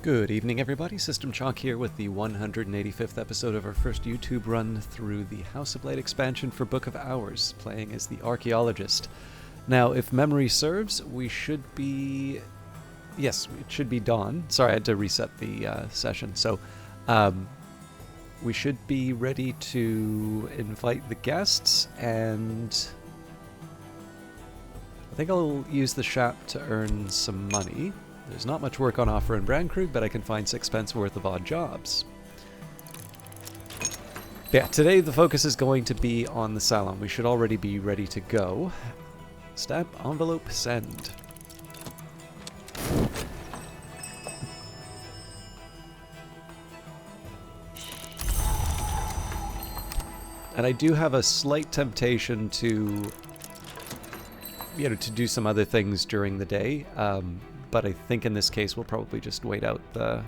Good evening, everybody. System Chalk here with the 185th episode of our first YouTube run through the House of Light expansion for Book of Hours, playing as the Archaeologist. Now, if memory serves, we should be... Yes, it should be dawn. Sorry, I had to reset the session. So, we should be ready to invite the guests, and I think I'll use the shop to earn some money. There's not much work on offer in Brandkrug, but I can find 6 pence worth of odd jobs. Yeah, today the focus is going to be on the salon. We should already be ready to go. Stamp, envelope, send. And I do have a slight temptation to, to do some other things during the day. But I think in this case we'll probably just wait out the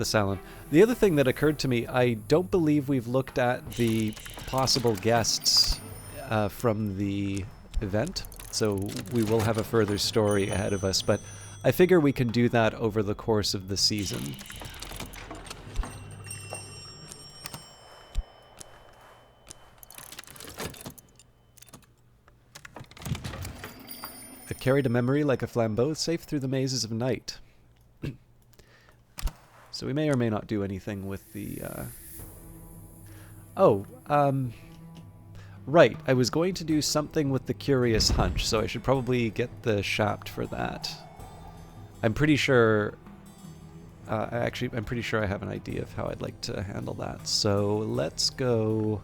salon. The other thing that occurred to me, I don't believe we've looked at the possible guests from the event, so we will have a further story ahead of us, but I figure we can do that over the course of the season. Carried a memory like a flambeau, safe through the mazes of night. So we may or may not do anything with the... Right, I was going to do something with the Curious Hunch, so I should probably get the shaft for that. I'm pretty sure... I'm pretty sure I have an idea of how I'd like to handle that. So let's go...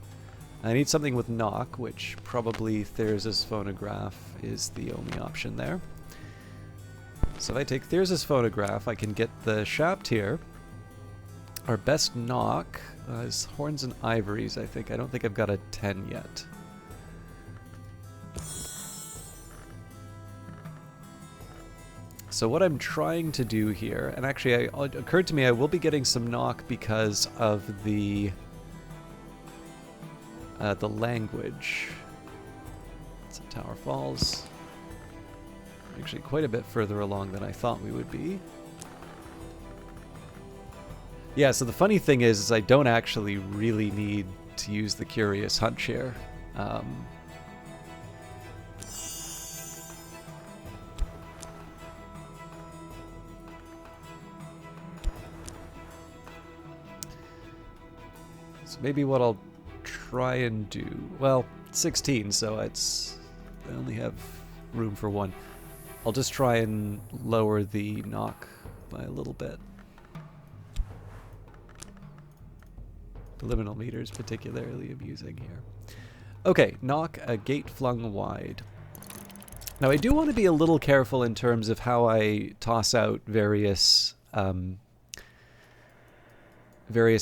I need something with knock, which probably Thyrsa's phonograph is the only option there. So if I take Thyrsa's phonograph, I can get the shaft here. Our best knock is horns and ivories, I think. I don't think I've got a 10 yet. So what I'm trying to do here, and actually it occurred to me I will be getting some knock because of the language. It's at Tower Falls. Actually quite a bit further along than I thought we would be. Yeah, so the funny thing is I don't actually really need to use the Curious Hunch here. So maybe what I'll try and do, well, 16, so I only have room for one. I'll just try and lower the knock by a little bit. The liminal meter is particularly amusing here. Okay, knock, a gate flung wide. Now I do want to be a little careful in terms of how I toss out various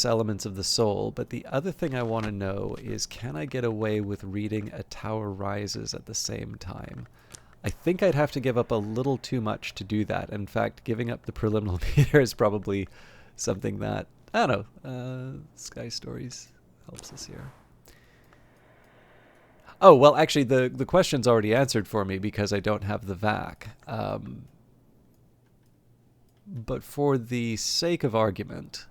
elements of the soul, but the other thing I want to know is, can I get away with reading A Tower Rises at the same time? I think I'd have to give up a little too much to do that. In fact, giving up the preliminal meter is probably something that, I don't know, Sky Stories helps us here. Oh, well, actually, the question's already answered for me because I don't have the VAC. But for the sake of argument...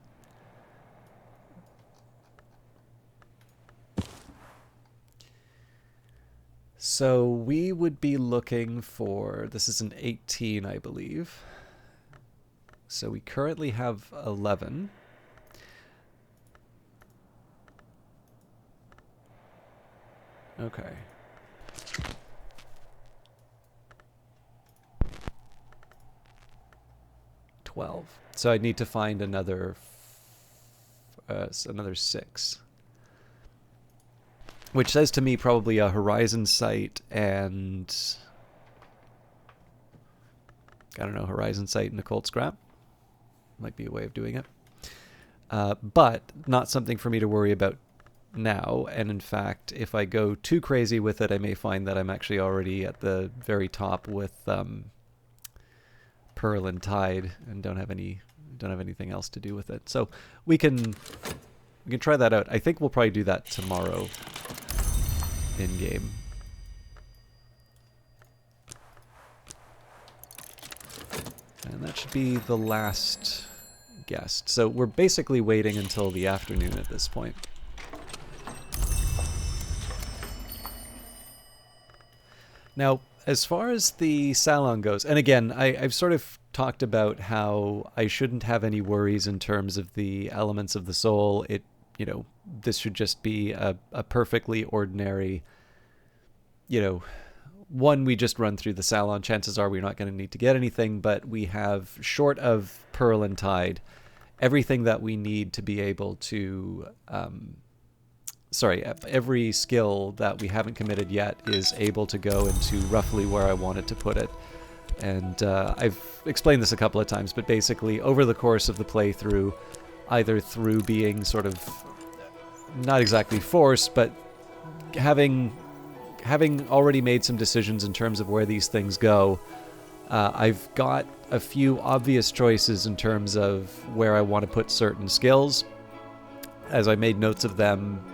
So we would be looking for, this is an 18, I believe. So we currently have 11. Okay. $12. So I need to find another 6. Which says to me probably a Horizon Sight and... I don't know, Horizon Sight and a Cold Scrap. Might be a way of doing it. But not something for me to worry about now. And in fact, if I go too crazy with it, I may find that I'm actually already at the very top with Pearl and Tide and don't have anything else to do with it. So we can try that out. I think we'll probably do that tomorrow. In-game. And and that should be the last guest. So we're basically waiting until the afternoon at this point. Now, as far as the salon goes, and again, I've sort of talked about how I shouldn't have any worries in terms of the elements of the soul. This should just be a perfectly ordinary, one, we just run through the salon. Chances are we're not going to need to get anything, but we have, short of Pearl and Tide, everything that we need to be able to... every skill that we haven't committed yet is able to go into roughly where I wanted to put it. And I've explained this a couple of times, but basically over the course of the playthrough, either through being sort of not exactly forced, but having already made some decisions in terms of where these things go, I've got a few obvious choices in terms of where I want to put certain skills. As I made notes of them,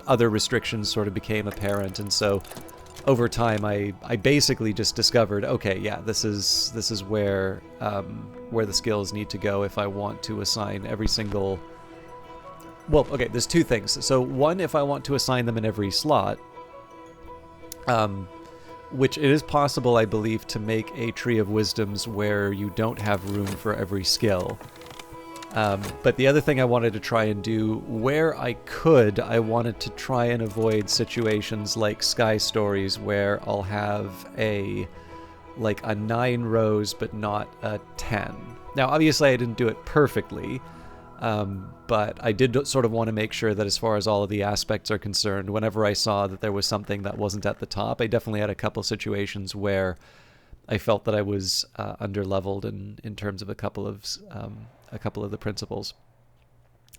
other restrictions sort of became apparent, and so over time I basically just discovered, okay, yeah, this is where the skills need to go if I want to assign every single... Well, okay, there's two things. So one, if I want to assign them in every slot, which it is possible, I believe, to make a tree of wisdoms where you don't have room for every skill. But the other thing I wanted to try and do, where I could, I wanted to try and avoid situations like Sky Stories where I'll have a 9 rows but not a 10. Now, obviously I didn't do it perfectly, but I did sort of want to make sure that as far as all of the aspects are concerned, whenever I saw that there was something that wasn't at the top, I definitely had a couple situations where I felt that I was under-leveled in terms of a couple of the principles.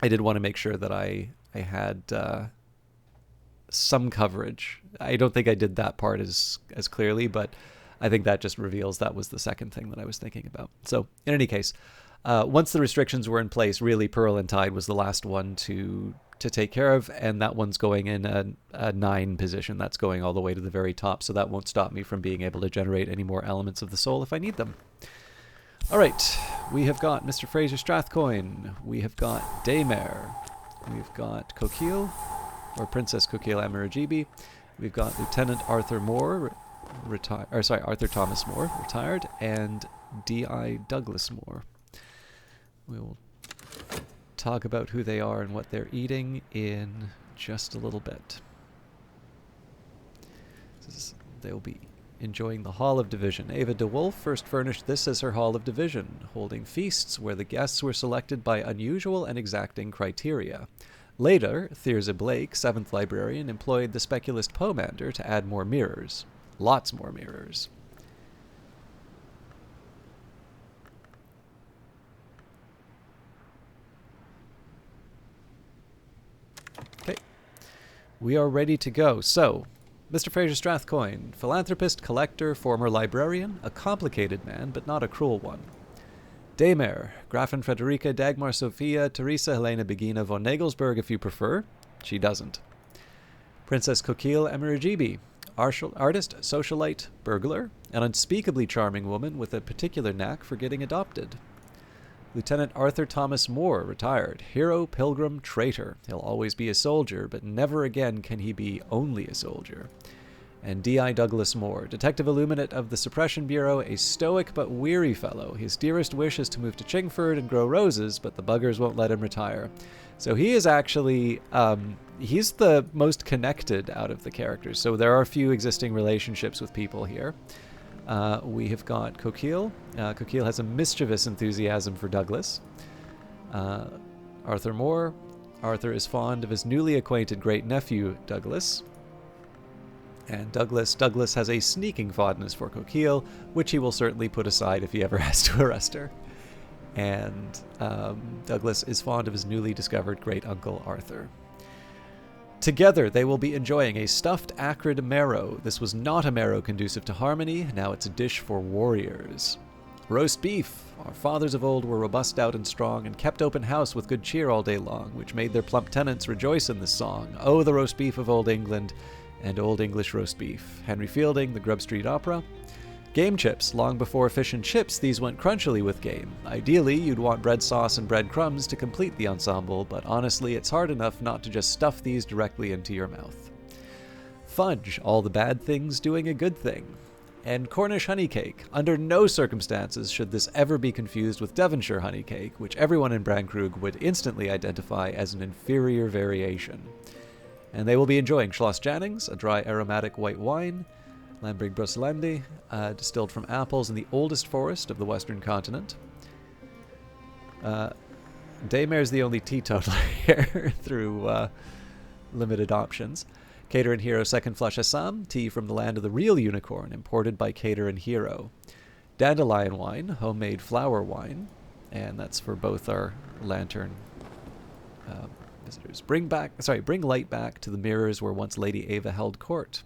I did want to make sure that I had some coverage. I don't think I did that part as clearly, but I think that just reveals that was the second thing that I was thinking about. So in any case, once the restrictions were in place, really Pearl and Tide was the last one to take care of, and that one's going in a 9 position. That's going all the way to the very top, so that won't stop me from being able to generate any more elements of the soul if I need them. All right, we have got Mr. Fraser Strathcoyne, we have got Daymare, we've got Coquille, or Princess Coquille Amaragibi, we've got Lieutenant Arthur Moore, Arthur Thomas Moore, retired, and D.I. Douglas Moore. We will talk about who they are and what they're eating in just a little bit. They will be enjoying the Hall of Division. Ava de Wolf first furnished this as her Hall of Division, holding feasts where the guests were selected by unusual and exacting criteria. Later, Thirza Blake, 7th librarian, employed the speculist Pomander to add more mirrors. Lots more mirrors. Okay. We are ready to go. So, Mr. Fraser Strathcoyne, philanthropist, collector, former librarian, a complicated man, but not a cruel one. Daymare, Grafin Frederica Dagmar Sophia Teresa Helena Begina von Nagelsberg, if you prefer. She doesn't. Princess Coquille Amaragibi, artist, socialite, burglar, an unspeakably charming woman with a particular knack for getting adopted. Lieutenant Arthur Thomas Moore, retired, hero, pilgrim, traitor. He'll always be a soldier, but never again can he be only a soldier. And D.I. Douglas Moore, Detective Illuminate of the Suppression Bureau, a stoic but weary fellow. His dearest wish is to move to Chingford and grow roses, but the buggers won't let him retire. So he is actually, he's the most connected out of the characters. So there are a few existing relationships with people here. We have got Coquille. Coquille has a mischievous enthusiasm for Douglas. Arthur Moore. Arthur is fond of his newly acquainted great-nephew, Douglas. And Douglas has a sneaking fondness for Coquille, which he will certainly put aside if he ever has to arrest her. And Douglas is fond of his newly discovered great-uncle, Arthur. Together, they will be enjoying a stuffed acrid marrow. This was not a marrow conducive to harmony. Now it's a dish for warriors. Roast beef. Our fathers of old were robust, stout, and strong, and kept open house with good cheer all day long, which made their plump tenants rejoice in this song. Oh, the roast beef of old England, and old English roast beef. Henry Fielding, The Grub Street Opera. Game chips. Long before fish and chips, these went crunchily with game. Ideally, you'd want bread sauce and bread crumbs to complete the ensemble, but honestly, it's hard enough not to just stuff these directly into your mouth. Fudge. All the bad things doing a good thing. And Cornish honey cake. Under no circumstances should this ever be confused with Devonshire honey cake, which everyone in Brandkrug would instantly identify as an inferior variation. And they will be enjoying Schloss Jannings, a dry aromatic white wine, Lamberg Brusselandi, distilled from apples in the oldest forest of the western continent. Daymare's the only teetotaler here through limited options. Cater and Hero Second Flush Assam, tea from the land of the real unicorn, imported by Cater and Hero. Dandelion wine, homemade flower wine, and that's for both our lantern visitors. Bring light back to the mirrors where once Lady Ava held court.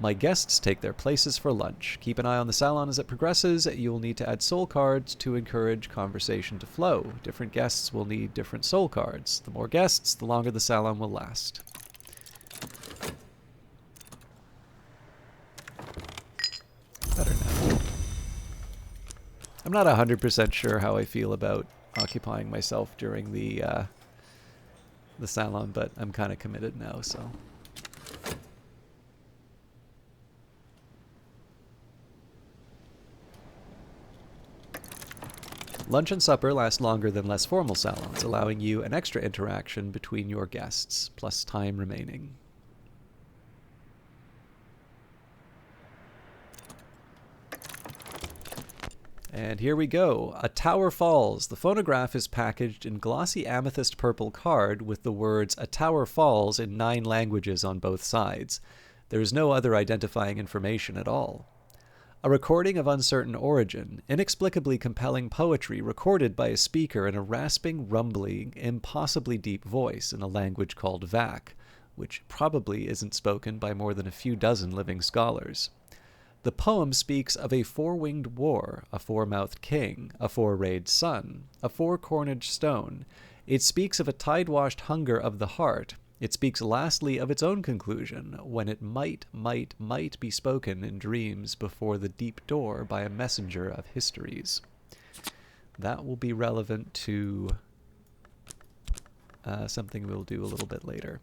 My guests take their places for lunch. Keep an eye on the salon as it progresses. You'll need to add soul cards to encourage conversation to flow. Different guests will need different soul cards. The more guests, the longer the salon will last. Better now. I'm not 100% sure how I feel about occupying myself during the salon, but I'm kind of committed now, so... Lunch and supper last longer than less formal salons, allowing you an extra interaction between your guests, plus time remaining. And here we go. A Tower Falls. The phonograph is packaged in glossy amethyst purple card with the words A Tower Falls in 9 languages on both sides. There is no other identifying information at all. A recording of uncertain origin, inexplicably compelling poetry recorded by a speaker in a rasping, rumbling, impossibly deep voice in a language called Vac, which probably isn't spoken by more than a few dozen living scholars. The poem speaks of a 4-winged war, a 4-mouthed king, a 4-rayed sun, a 4-cornered stone. It speaks of a tide-washed hunger of the heart. It speaks lastly of its own conclusion, when it might be spoken in dreams before the deep door by a messenger of histories. That will be relevant to something we'll do a little bit later.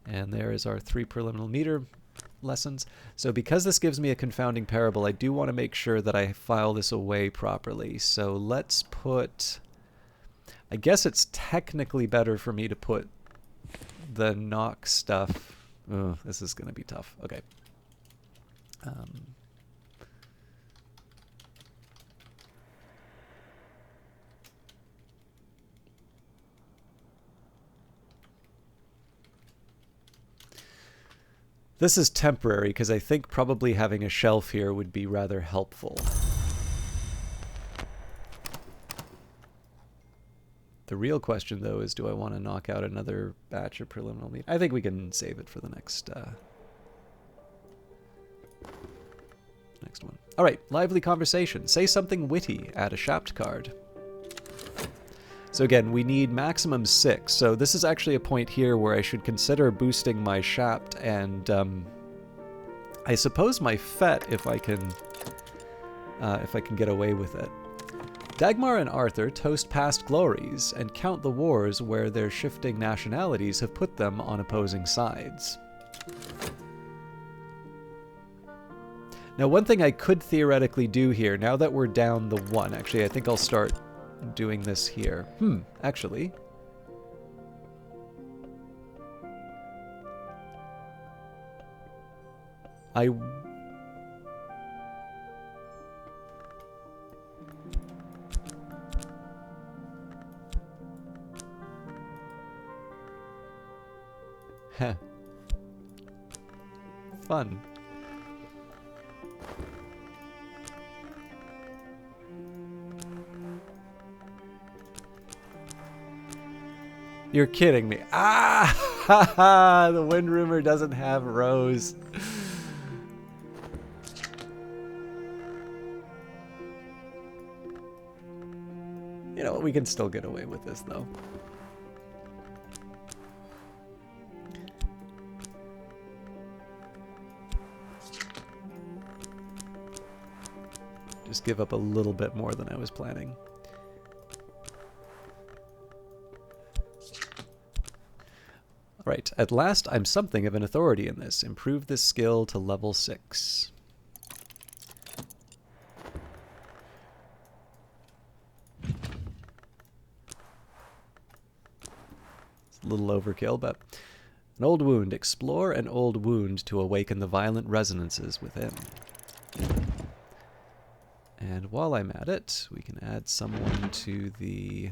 And there is our 3 preliminary meter lessons. So because this gives me a confounding parable, I do want to make sure that I file this away properly. So let's put... I guess it's technically better for me to put the knock stuff. Oh, this is going to be tough. Okay. This is temporary because I think probably having a shelf here would be rather helpful. The real question, though, is do I want to knock out another batch of preliminary meat? I think we can save it for the next one. All right, lively conversation. Say something witty. Add a shapt card. So again, we need maximum 6. So this is actually a point here where I should consider boosting my shapt and I suppose my fet if I can get away with it. Dagmar and Arthur toast past glories and count the wars where their shifting nationalities have put them on opposing sides. Now, one thing I could theoretically do here, now that we're down the 1, actually, I think I'll start doing this here. Actually. Fun. You're kidding me. Ah! The Wind Rumor doesn't have Rose. You know what? We can still get away with this, though. Just give up a little bit more than I was planning. Right, at last I'm something of an authority in this. Improve this skill to level 6. It's a little overkill, but... An old wound. Explore an old wound to awaken the violent resonances within. And while I'm at it, we can add someone to the...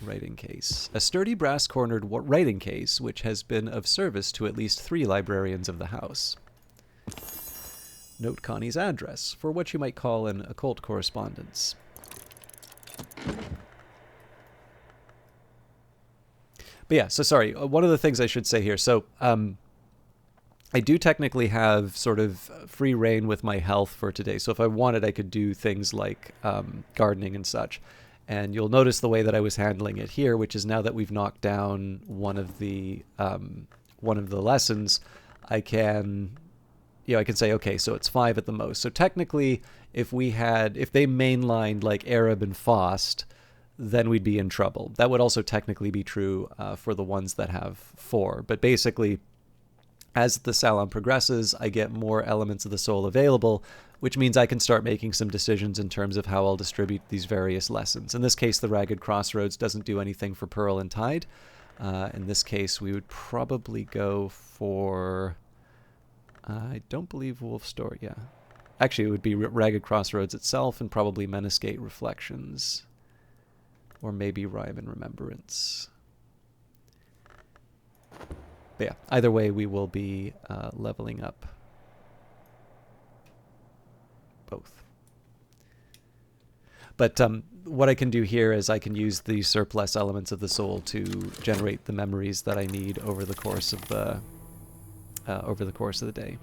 writing case. A sturdy brass-cornered writing case which has been of service to at least 3 librarians of the house. Note Connie's address for what you might call an occult correspondence. But yeah, so sorry, one of the things I should say here, so I do technically have sort of free reign with my health for today, so if I wanted I could do things like gardening and such. And you'll notice the way that I was handling it here, which is now that we've knocked down one of the lessons, I can, I can say, okay, so it's 5 at the most. So technically, if they mainlined like Arab and Faust, then we'd be in trouble. That would also technically be true for the ones that have 4. But basically, as the Salon progresses, I get more elements of the soul available, which means I can start making some decisions in terms of how I'll distribute these various lessons. In this case, the Ragged Crossroads doesn't do anything for Pearl and Tide. In this case, we would probably go for... I don't believe Wolf's Story, yeah. Actually, it would be Ragged Crossroads itself and probably Menascate Reflections. Or maybe Rhyme and Remembrance. But yeah, either way, we will be leveling up both. But what I can do here is I can use the surplus elements of the soul to generate the memories that I need over the course of the day.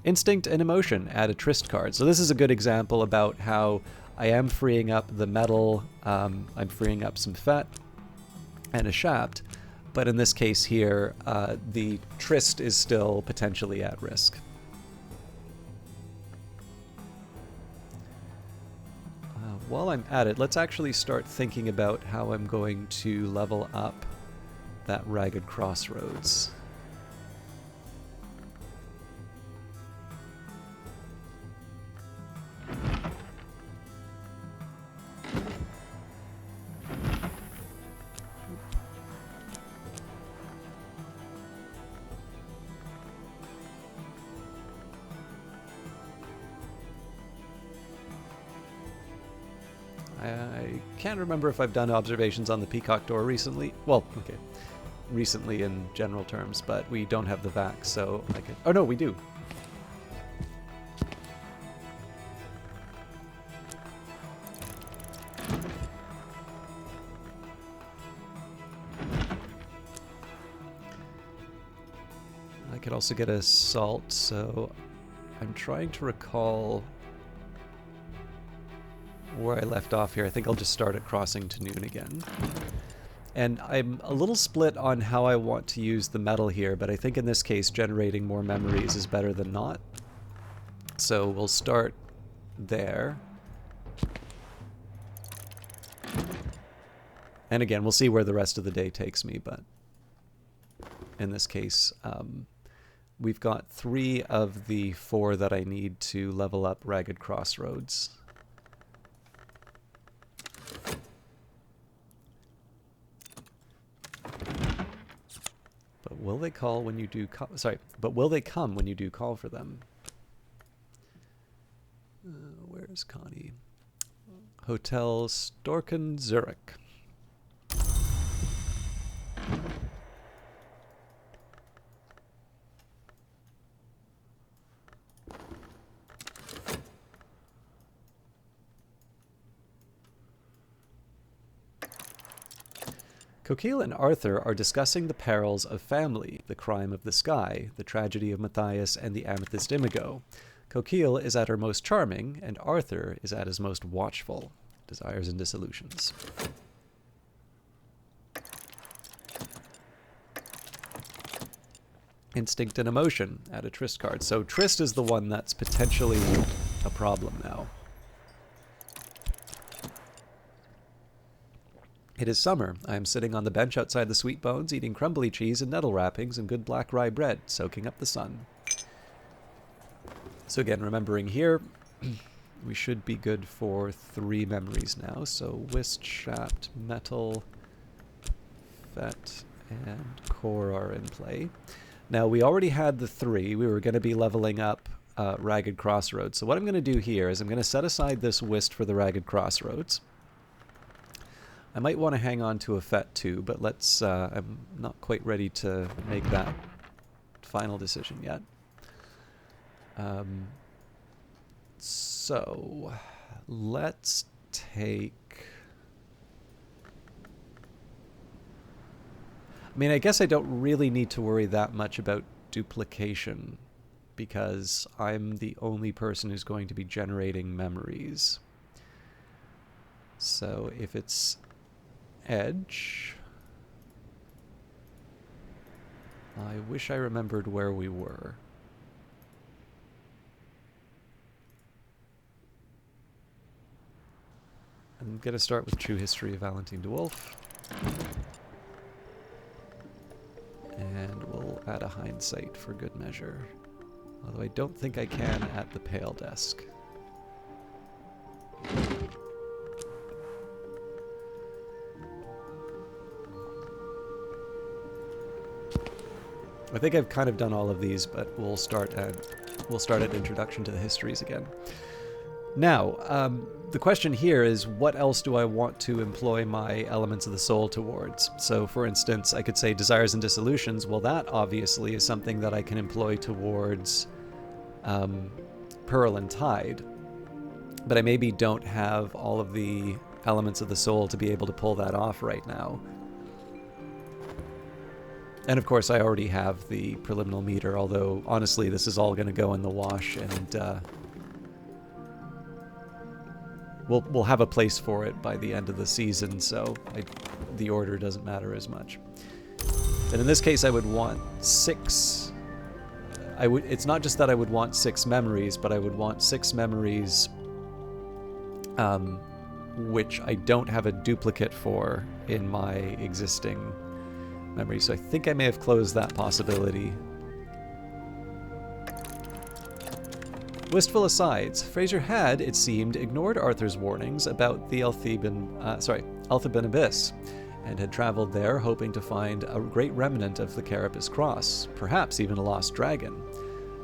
Instinct and emotion. Add a tryst card. So this is a good example about how I am freeing up the metal. I'm freeing up some fat and a shaft. But in this case here, the tryst is still potentially at risk. While I'm at it, let's actually start thinking about how I'm going to level up that Ragged Crossroads. I can't remember if I've done observations on the Peacock Door recently. Well, okay, recently in general terms, but we don't have the vac, so I could... Oh no, we do. I could also get a salt, so I'm trying to recall where I left off here. I think I'll just start at Crossing to Noon again. And I'm a little split on how I want to use the metal here, but I think in this case generating more memories is better than not. So we'll start there. And again, we'll see where the rest of the day takes me, but in this case, we've got 3 of the 4 that I need to level up Ragged Crossroads. But will they call when you do call? Sorry, but will they come when you do call for them? Where's Connie? Hotel Storken, Zurich. Coquille and Arthur are discussing the perils of family, the crime of the sky, the tragedy of Matthias and the amethyst imago. Coquille is at her most charming, and Arthur is at his most watchful. Desires and Dissolutions. Instinct and Emotion. Add a Tryst card. So Tryst is the one that's potentially a problem now. It is summer. I am sitting on the bench outside the Sweet Bones, eating crumbly cheese and nettle wrappings and good black rye bread, soaking up the sun. So again, remembering here, we should be good for 3 memories now. So Whist, Shapt, Metal, Fet, and Core are in play. Now, we already had the 3. We were going to be leveling up Ragged Crossroads. So what I'm going to do here is I'm going to set aside this Whist for the Ragged Crossroads. I might want to hang on to a Fet too, but let's... I'm not quite ready to make that final decision yet. So let's take... I mean, I guess I don't really need to worry that much about duplication because I'm the only person who's going to be generating memories. So if it's Edge, I wish I remembered where we were. I'm going to start with True History of Valentine de Wolf. And we'll add a hindsight for good measure. Although I don't think I can at the Pale Desk. I think I've kind of done all of these, but we'll start at Introduction to the Histories again. Now, the question here is, what else do I want to employ my Elements of the Soul towards? So, for instance, I could say Desires and Dissolutions. Well, that obviously is something that I can employ towards Pearl and Tide. But I maybe don't have all of the Elements of the Soul to be able to pull that off right now. And of course, I already have the Preliminal Meter, although honestly, this is all going to go in the wash, and we'll have a place for it by the end of the season, so the order doesn't matter as much. And in this case, I would want 6. It's not just that I would want 6 memories, but I would want 6 memories, which I don't have a duplicate for in my existing memory. So I think I may have closed that possibility. Wistful asides. Fraser had, it seemed, ignored Arthur's warnings about the Altheban Abyss, and had traveled there hoping to find a great remnant of the Carapace Cross, perhaps even a lost dragon.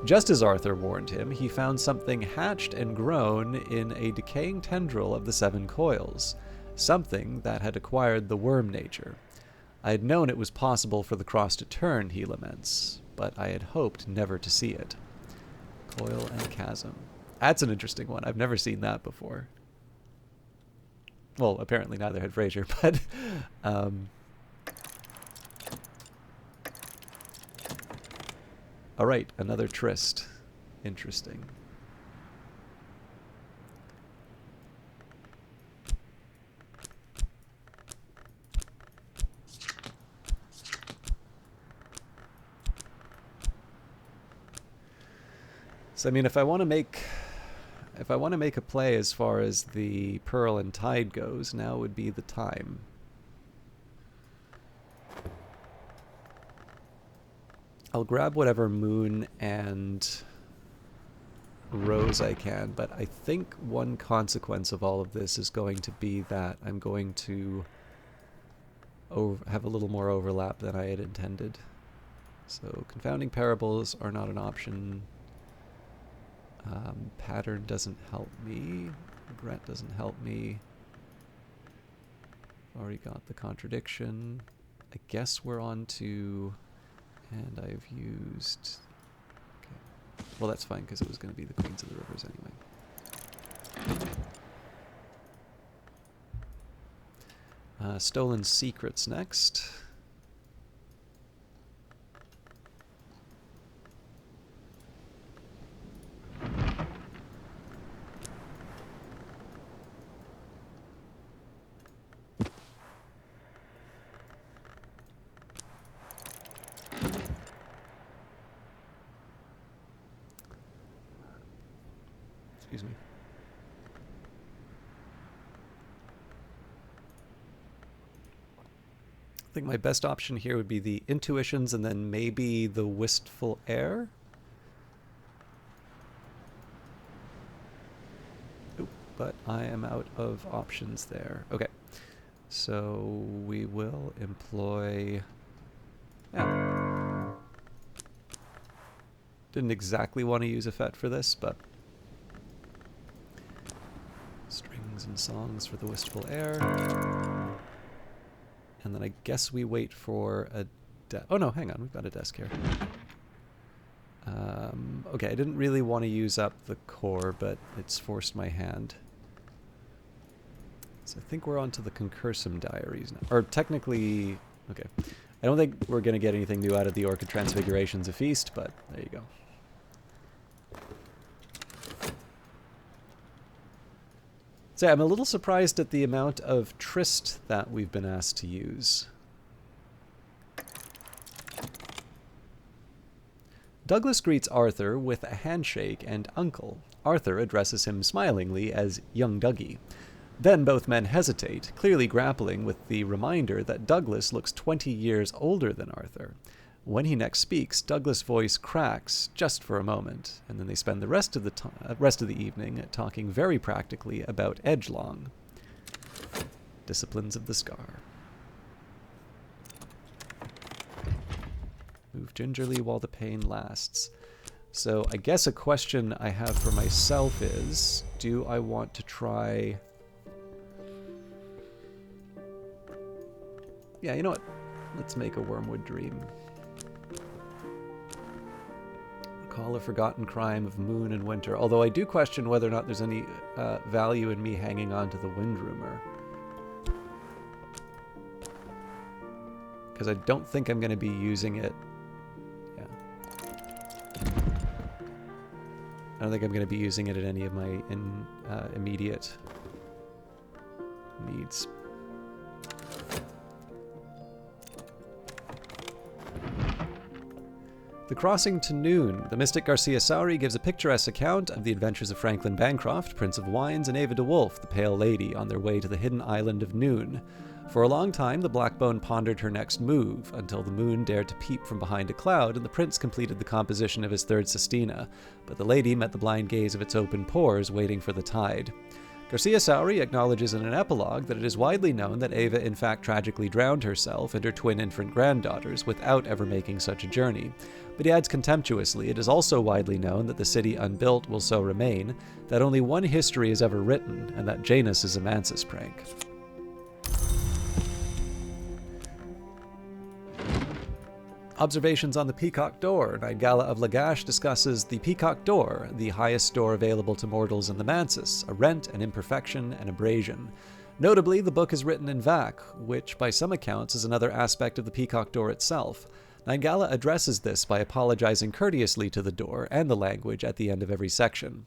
Just as Arthur warned him, he found something hatched and grown in a decaying tendril of the 7 coils, something that had acquired the worm nature. I had known it was possible for the cross to turn, he laments, but I had hoped never to see it. Coil and Chasm. That's an interesting one. I've never seen that before. Well, apparently neither had Fraser, but... Alright, another tryst. Interesting. So I mean, if I want to make a play as far as the Pearl and Tide goes, now would be the time. I'll grab whatever Moon and Rose I can, but I think one consequence of all of this is going to be that I'm going to have a little more overlap than I had intended. So Confounding Parables are not an option. Pattern doesn't help me. Regret doesn't help me. Already got the Contradiction. I guess we're on to... And I've used... Okay. Well, that's fine, because it was going to be the Queens of the Rivers anyway. Stolen Secrets next. Excuse me. think my best option here would be the intuitions and then maybe the wistful air. Oop, but I am out of options there. Okay, so we will employ... Yeah. Didn't exactly want to use a FET for this, but... Strings and songs for the wistful air. And then I guess we wait for a... Oh no, hang on, we've got a desk here. Okay, I didn't really want to use up the core, but it's forced my hand. So I think we're on to the concursum diaries now. Or technically... Okay. I don't think we're going to get anything new out of the Orchid Transfigurations of Feast, but there you go. So yeah, I'm a little surprised at the amount of tryst that we've been asked to use. Douglas greets Arthur with a handshake and uncle. Arthur addresses him smilingly as young Dougie. Then both men hesitate, clearly grappling with the reminder that Douglas looks 20 years older than Arthur. When he next speaks, Douglas' voice cracks just for a moment, and then they spend the rest of the evening talking very practically about edgelong. Disciplines of the Scar. Move gingerly while the pain lasts. So I guess a question I have for myself is, do I want to try... Yeah, you know what? Let's make a Wormwood Dream. Recall a forgotten crime of moon and winter. Although I do question whether or not there's any value in me hanging on to the Wind Rumor. Because I don't think I'm going to be using it. Yeah. I don't think I'm going to be using it at any of my immediate needs. The Crossing to Noon. The mystic Garcia Sauri gives a picturesque account of the adventures of Franklin Bancroft, Prince of Wines, and Ava de Wolf, the Pale Lady, on their way to the hidden island of Noon. For a long time, the Blackbone pondered her next move, until the moon dared to peep from behind a cloud, and the prince completed the composition of his third sestina. But the lady met the blind gaze of its open pores, waiting for the tide. Garcia Sauri acknowledges in an epilogue that it is widely known that Ava in fact tragically drowned herself and her twin infant granddaughters without ever making such a journey. But he adds contemptuously, it is also widely known that the city unbuilt will so remain, that only one history is ever written, and that Janus is a Mansus prank. Observations on the Peacock Door. Nightgala of Lagash discusses the Peacock Door, the highest door available to mortals in the Mansus, a rent, an imperfection, an abrasion. Notably, the book is written in Vac, which by some accounts is another aspect of the Peacock Door itself. Nightgala addresses this by apologizing courteously to the door and the language at the end of every section.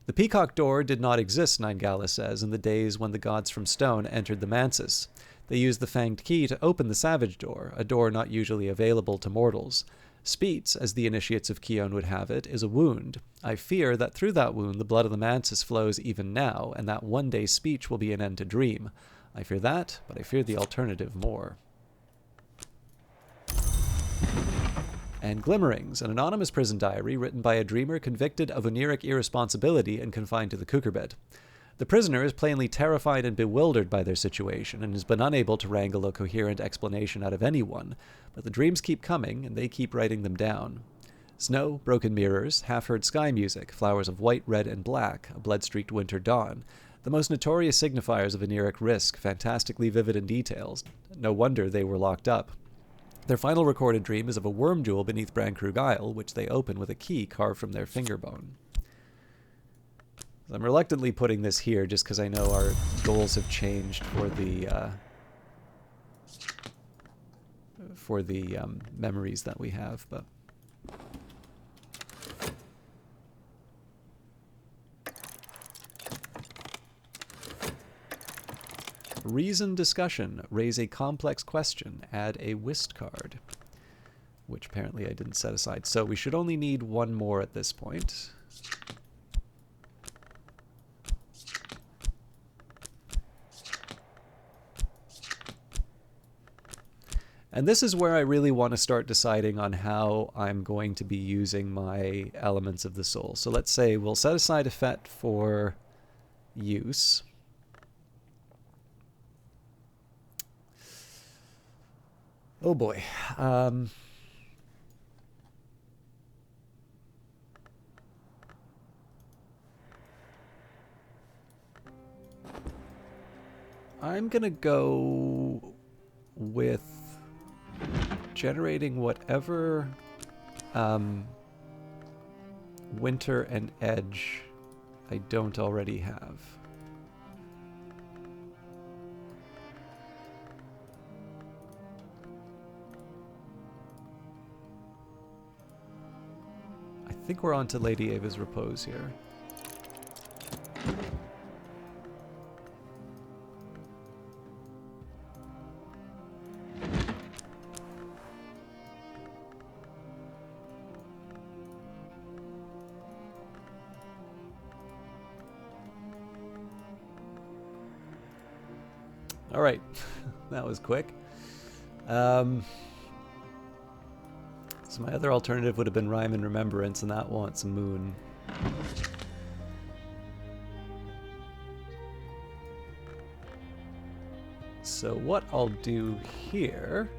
The Peacock Door did not exist, Nightgala says, in the days when the gods from stone entered the Mansus. They used the fanged key to open the Savage Door, a door not usually available to mortals. Speech, as the initiates of Kion would have it, is a wound. I fear that through that wound the blood of the Mansus flows even now, and that one day speech will be an end to dream. I fear that, but I fear the alternative more. And Glimmerings, an anonymous prison diary written by a dreamer convicted of oniric irresponsibility and confined to the Cucurbit. The prisoner is plainly terrified and bewildered by their situation and has been unable to wrangle a coherent explanation out of anyone, but the dreams keep coming and they keep writing them down. Snow, broken mirrors, half-heard sky music, flowers of white, red, and black, a blood-streaked winter dawn, the most notorious signifiers of oniric risk, fantastically vivid in details. No wonder they were locked up. Their final recorded dream is of a worm jewel beneath Brankrug Isle, which they open with a key carved from their finger bone. I'm reluctantly putting this here just because I know our goals have changed for the memories that we have, but reason discussion. Raise a complex question. Add a whist card, which apparently I didn't set aside. So we should only need one more at this point. And this is where I really want to start deciding on how I'm going to be using my elements of the soul. So let's say we'll set aside a fet for use. Oh boy. I'm going to go with generating whatever winter and edge I don't already have. I think we're on to Lady Ava's Repose here. All right, that was quick. So my other alternative would have been Rhyme and Remembrance, and that wants Moon. So what I'll do here,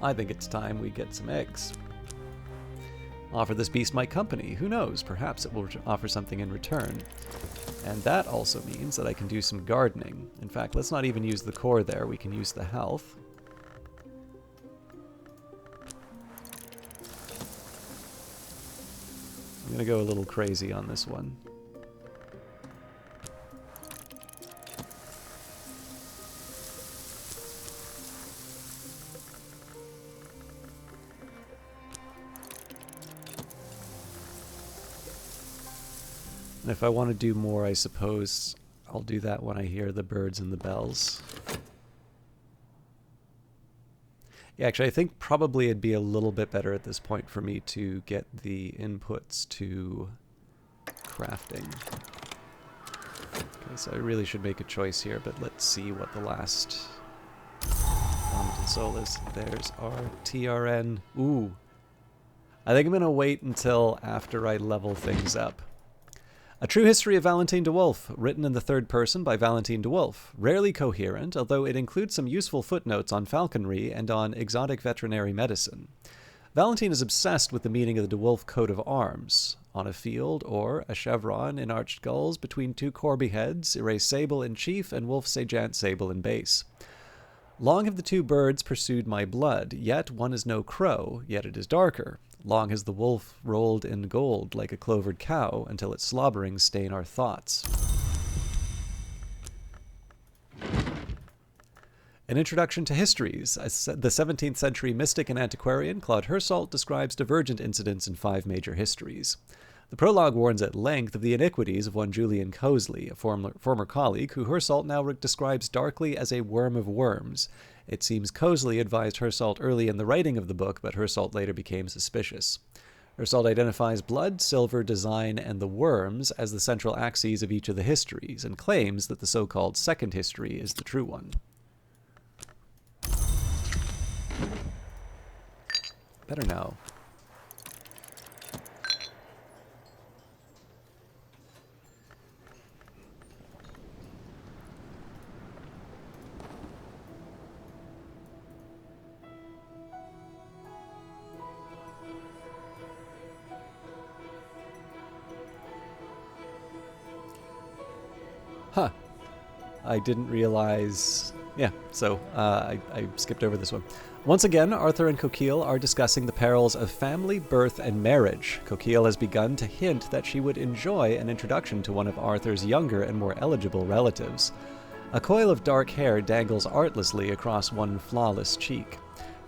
I think it's time we get some eggs. Offer this beast my company. Who knows? Perhaps it will offer something in return. And that also means that I can do some gardening. In fact, let's not even use the core there. We can use the health. I'm going to go a little crazy on this one. And if I want to do more, I suppose I'll do that when I hear the birds and the bells. Yeah, actually, I think probably it'd be a little bit better at this point for me to get the inputs to crafting. Okay, so I really should make a choice here, but let's see what the last element of soul is. There's our TRN. Ooh. I think I'm going to wait until after I level things up. A True History of Valentine de Wolf, written in the third person by Valentine de Wolf. Rarely coherent, although it includes some useful footnotes on falconry and on exotic veterinary medicine. Valentine is obsessed with the meaning of the de Wolf coat of arms. On a field, or a chevron in arched gulls between two corby heads, erase sable in chief and wolf sajant sable in base. Long have the two birds pursued my blood, yet one is no crow, yet it is darker. Long has the wolf rolled in gold like a clovered cow, until its slobberings stain our thoughts. An Introduction to Histories. The 17th century mystic and antiquarian Claude Hirsalt describes divergent incidents in 5 major histories. The prologue warns at length of the iniquities of one Julian Cosley, a former colleague who Hirsalt now describes darkly as a worm of worms. It seems Cosley advised Hirsalt early in the writing of the book, but Hirsalt later became suspicious. Hirsalt identifies blood, silver, design, and the worms as the central axes of each of the histories, and claims that the so-called second history is the true one. Better know. Huh. I didn't realize... Yeah, so I skipped over this one. Once again, Arthur and Coquille are discussing the perils of family, birth, and marriage. Coquille has begun to hint that she would enjoy an introduction to one of Arthur's younger and more eligible relatives. A coil of dark hair dangles artlessly across one flawless cheek.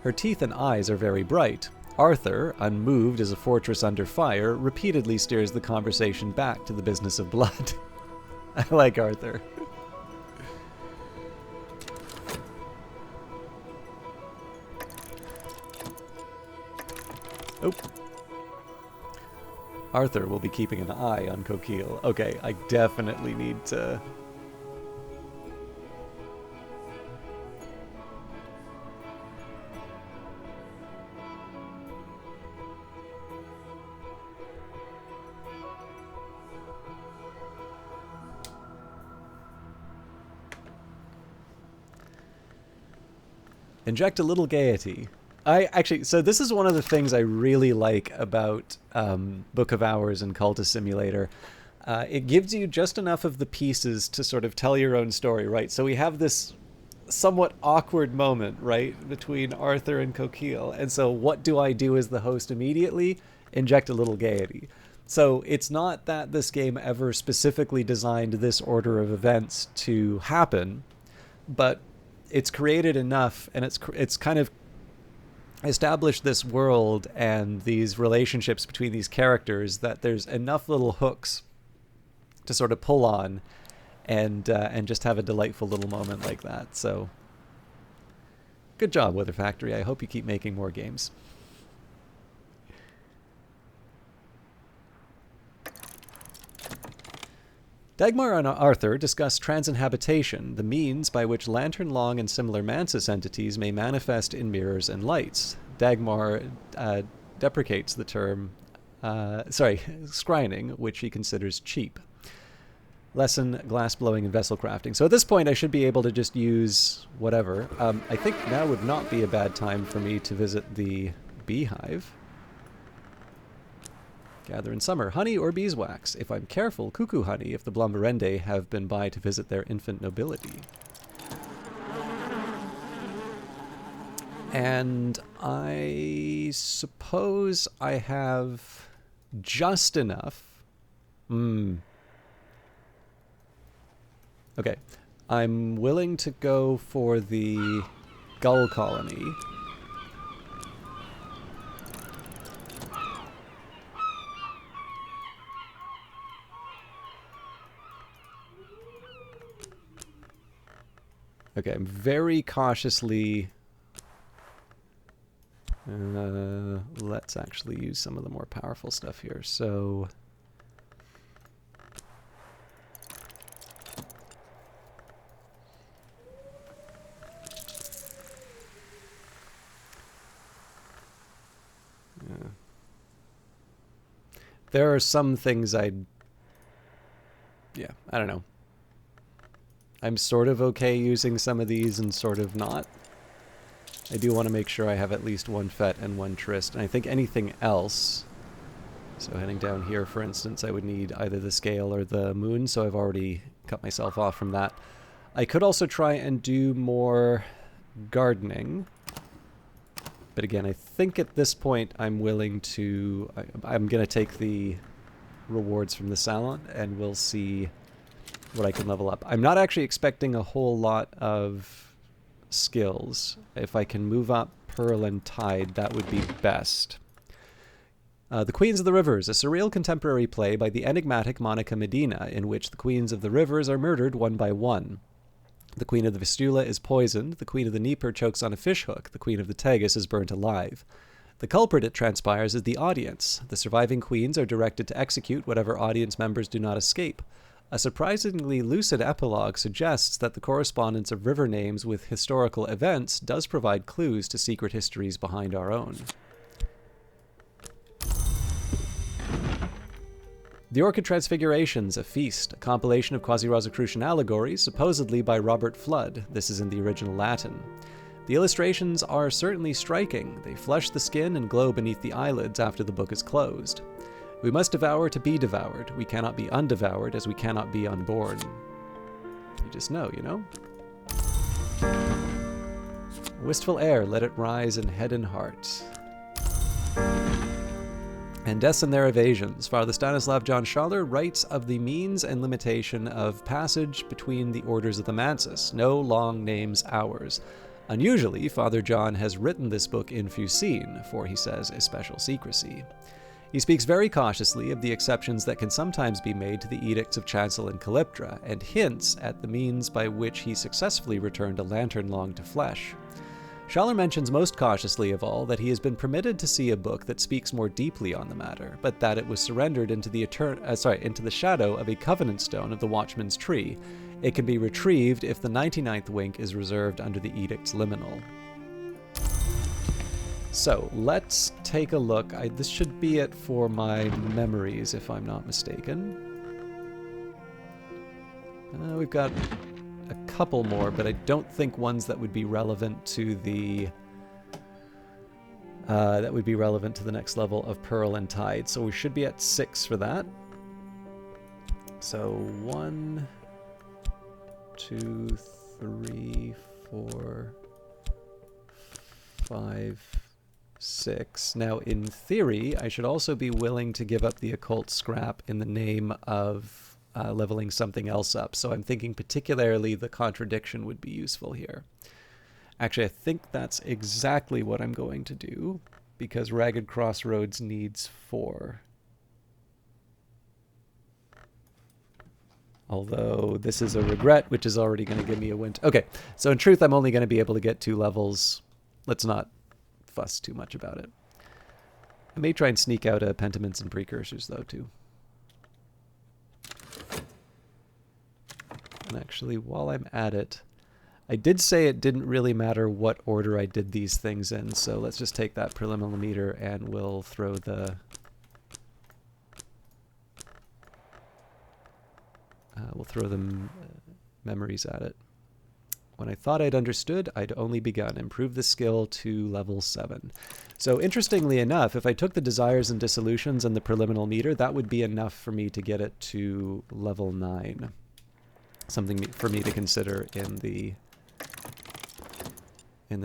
Her teeth and eyes are very bright. Arthur, unmoved as a fortress under fire, repeatedly steers the conversation back to the business of blood. I like Arthur. Oh. Arthur will be keeping an eye on Coquille. Okay, I definitely need to... Inject a little gaiety. I actually, so this is one of the things I really like about Book of Hours and Cultist Simulator. It gives you just enough of the pieces to sort of tell your own story, right? So we have this somewhat awkward moment, right, between Arthur and Coquille. And so what do I do as the host immediately? Inject a little gaiety. So it's not that this game ever specifically designed this order of events to happen, but it's created enough, and it's kind of established this world and these relationships between these characters that there's enough little hooks to sort of pull on and just have a delightful little moment like that. So good job, Weather Factory. I hope you keep making more games. Dagmar and Arthur discuss transinhabitation, the means by which Lantern Long and similar Mantis entities may manifest in mirrors and lights. Dagmar deprecates the term, scrying, which he considers cheap. Lesson, glass blowing, and vessel crafting. So at this point, I should be able to just use whatever. I think now would not be a bad time for me to visit the beehive. Gather in summer, honey or beeswax. If I'm careful, cuckoo honey if the Blumberende have been by to visit their infant nobility. And I suppose I have just enough. Okay, I'm willing to go for the gull colony. Okay, I'm very cautiously... let's actually use some of the more powerful stuff here. So... yeah. There are some things I don't know. I'm sort of okay using some of these and sort of not. I do want to make sure I have at least one Fet and one Trist. And I think anything else... So heading down here, for instance, I would need either the Scale or the Moon, so I've already cut myself off from that. I could also try and do more gardening. But again, I think at this point I'm willing to... I'm going to take the rewards from the Salon, and we'll see what I can level up. I'm not actually expecting a whole lot of skills. If I can move up Pearl and Tide, that would be best. The Queens of the Rivers, a surreal contemporary play by the enigmatic Monica Medina, in which the Queens of the Rivers are murdered one by one. The Queen of the Vistula is poisoned, the Queen of the Dnieper chokes on a fishhook, the Queen of the Tagus is burnt alive. The culprit, it transpires, is the audience. The surviving queens are directed to execute whatever audience members do not escape. A surprisingly lucid epilogue suggests that the correspondence of river names with historical events does provide clues to secret histories behind our own. The Orchid Transfigurations, a feast, a compilation of quasi-Rosicrucian allegories, supposedly by Robert Flood. This is in the original Latin. The illustrations are certainly striking. They flush the skin and glow beneath the eyelids after the book is closed. We must devour to be devoured. We cannot be undevoured as we cannot be unborn. You just know, you know? Wistful air, let it rise in head and heart. And deaths and their evasions. Father Stanislav John Schaller writes of the means and limitation of passage between the orders of the Mansis. No long names ours. Unusually, Father John has written this book in Fusine, for, he says, a special secrecy. He speaks very cautiously of the exceptions that can sometimes be made to the edicts of Chancel and Calyptra, and hints at the means by which he successfully returned a Lantern Long to flesh. Schaller mentions most cautiously of all that he has been permitted to see a book that speaks more deeply on the matter, but that it was surrendered into the into the shadow of a covenant stone of the Watchman's Tree. It can be retrieved if the 99th wink is reserved under the edict's liminal. So, let's take a look. This should be it for my memories, if I'm not mistaken. We've got a couple more, but I don't think ones that would be relevant to the next level of Pearl and Tide. So we should be at 6 for that. So 1, 2, 3, 4, 5, 6. Now, in theory, I should also be willing to give up the occult scrap in the name of leveling something else up. So I'm thinking particularly the contradiction would be useful here. Actually, I think that's exactly what I'm going to do, because Ragged Crossroads needs 4. Although this is a regret, which is already going to give me a win. Okay, so in truth, I'm only going to be able to get 2 levels. Let's not fuss too much about it. I may try and sneak out a Pentiments and Precursors, though, too. And actually, while I'm at it, I did say it didn't really matter what order I did these things in, so let's just take that per millimeter and we'll throw the... memories at it. When I thought I'd understood, I'd only begun. Improve the skill to level 7. So interestingly enough, if I took the Desires and Dissolutions and the preliminal meter, that would be enough for me to get it to level 9. Something for me to consider in the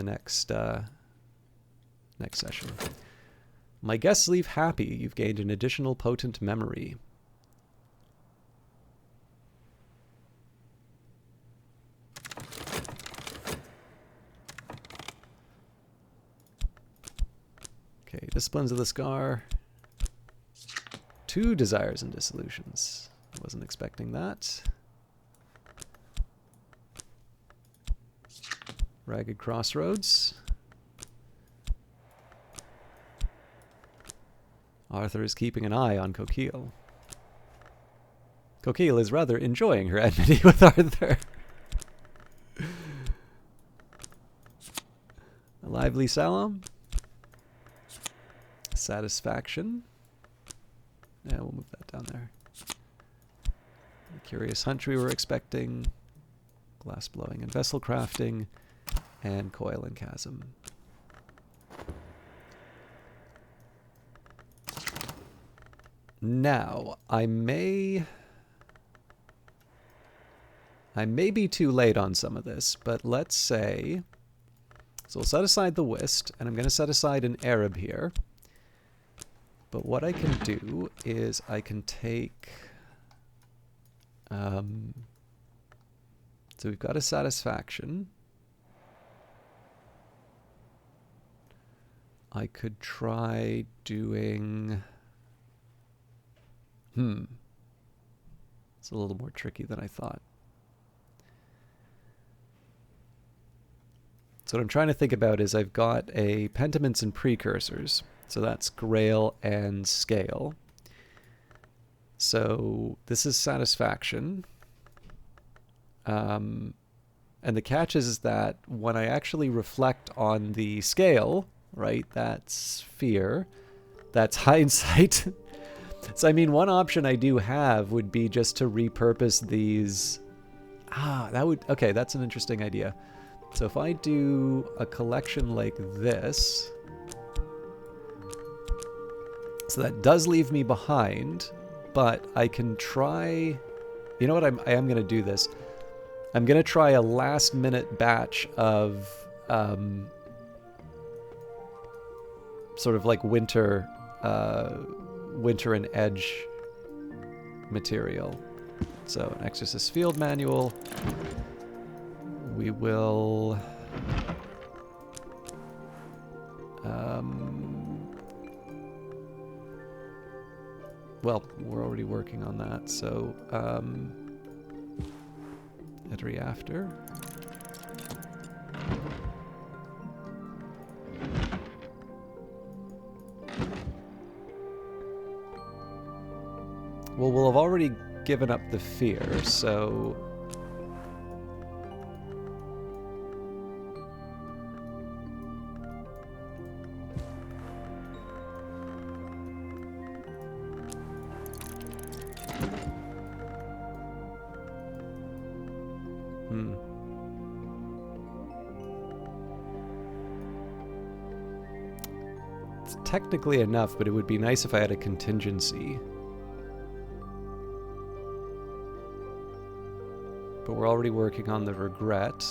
next session. My guests leave happy. You've gained an additional potent memory. Okay, Disciplines of the Scar. 2 Desires and Dissolutions. I wasn't expecting that. Ragged Crossroads. Arthur is keeping an eye on Coquille. Coquille is rather enjoying her enmity with Arthur. A lively Salom. Satisfaction. Yeah, we'll move that down there. The Curious Hunch we were expecting. Glass blowing and vessel crafting. And Coil and Chasm. Now, I may be too late on some of this, but let's say... So we'll set aside the Whist, and I'm going to set aside an Arab here. But what I can do is I can take... so we've got a Satisfaction. I could try doing... It's a little more tricky than I thought. So what I'm trying to think about is I've got a Pentiments and Precursors. So that's Grail and Scale. So this is Satisfaction. And the catch is that when I actually reflect on the scale, right, that's Fear, that's Hindsight. So I mean, one option I do have would be just to repurpose these. Okay, that's an interesting idea. So if I do a collection like this, so that does leave me behind, but I can try, you know what, I am going to do this. I'm going to try a last minute batch of sort of like winter and edge material. So an Exorcist Field Manual. We will well, we're already working on that, so Edry After. Well, we'll have already given up the Fear, so... technically enough, but it would be nice if I had a contingency. But we're already working on the regret.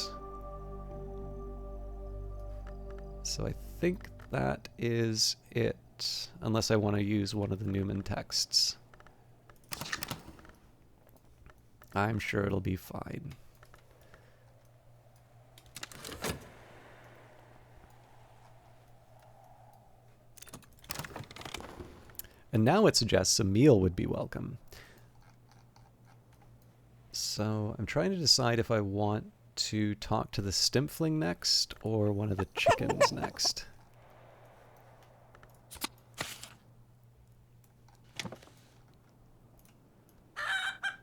So I think that is it, unless I want to use one of the Newman texts. I'm sure it'll be fine. And now it suggests a meal would be welcome. So I'm trying to decide if I want to talk to the Stimpfling next or one of the chickens next.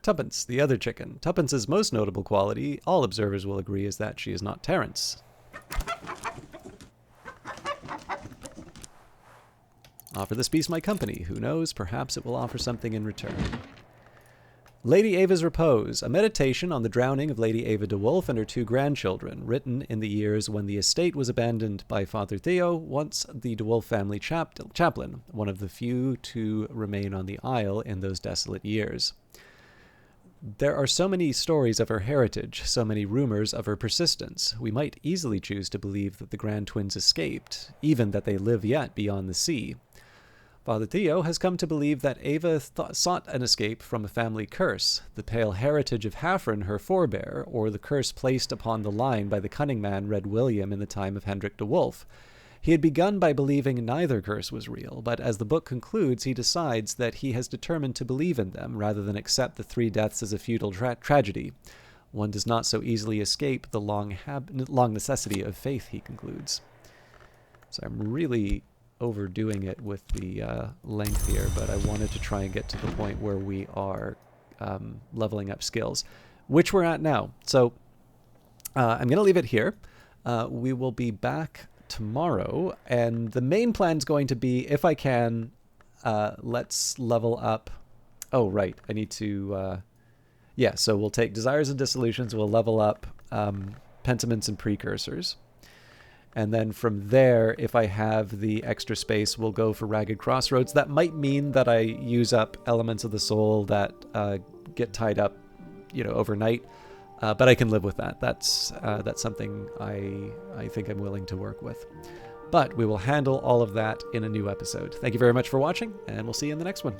Tuppence, the other chicken. Tuppence's most notable quality, all observers will agree, is that she is not Terence. Offer this beast my company. Who knows? Perhaps it will offer something in return. Lady Ava's Repose, a meditation on the drowning of Lady Ava de Wolf and her 2 grandchildren, written in the years when the estate was abandoned by Father Theo, once the de Wolf family chaplain, one of the few to remain on the Isle in those desolate years. There are so many stories of her heritage, so many rumors of her persistence. We might easily choose to believe that the grand twins escaped, even that they live yet beyond the sea. Father Theo has come to believe that Ava sought an escape from a family curse, the pale heritage of Haffren, her forebear, or the curse placed upon the line by the cunning man Red William in the time of Hendrik de Wolf. He had begun by believing neither curse was real, but as the book concludes, he decides that he has determined to believe in them rather than accept the 3 deaths as a futile tragedy. One does not so easily escape the long necessity of faith, he concludes. So I'm really overdoing it with the length here, but I wanted to try and get to the point where we are leveling up skills, which we're at now. So I'm going to leave it here. We will be back tomorrow, and the main plan is going to be, if I can, let's level up. Oh, right. I need to... yeah, so we'll take Desires and Dissolutions, we'll level up Pentiments and Precursors. And then from there, if I have the extra space, we'll go for Ragged Crossroads. That might mean that I use up Elements of the Soul that get tied up, overnight. But I can live with that. That's something I think I'm willing to work with. But we will handle all of that in a new episode. Thank you very much for watching, and we'll see you in the next one.